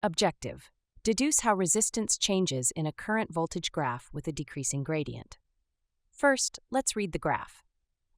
Objective: deduce how resistance changes in a current voltage graph with a decreasing gradient. First, let's read the graph.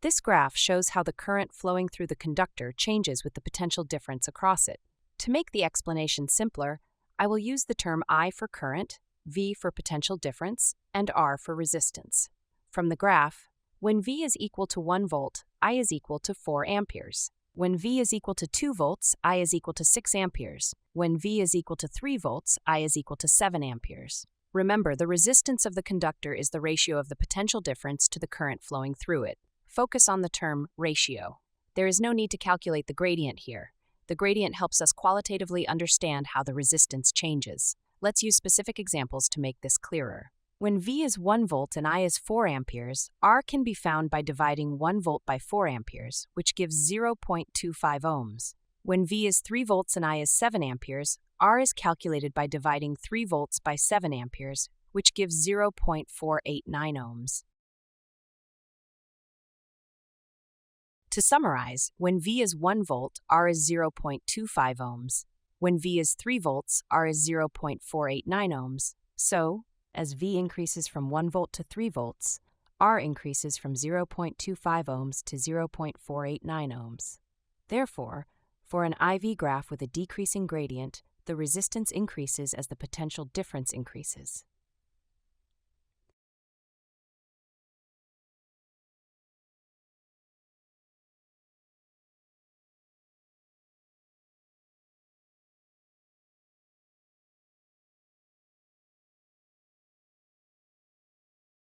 This graph shows how the current flowing through the conductor changes with the potential difference across it. To make the explanation simpler, I will use the term I for current, V for potential difference, and R for resistance. From the graph, when V is equal to 1 volt, I is equal to 4 amperes. When V is equal to 2 volts, I is equal to 6 amperes. When V is equal to 3 volts, I is equal to 7 amperes. Remember, the resistance of the conductor is the ratio of the potential difference to the current flowing through it. Focus on the term ratio. There is no need to calculate the gradient here. The gradient helps us qualitatively understand how the resistance changes. Let's use specific examples to make this clearer. When V is 1 volt and I is 4 amperes, R can be found by dividing 1 volt by 4 amperes, which gives 0.25 ohms. When V is 3 volts and I is 7 amperes, R is calculated by dividing 3 volts by 7 amperes, which gives 0.489 ohms. To summarize, when V is 1 volt, R is 0.25 ohms. When V is 3 volts, R is 0.489 ohms. So, as V increases from 1 volt to 3 volts, R increases from 0.25 ohms to 0.489 ohms. Therefore, for an IV graph with a decreasing gradient, the resistance increases as the potential difference increases.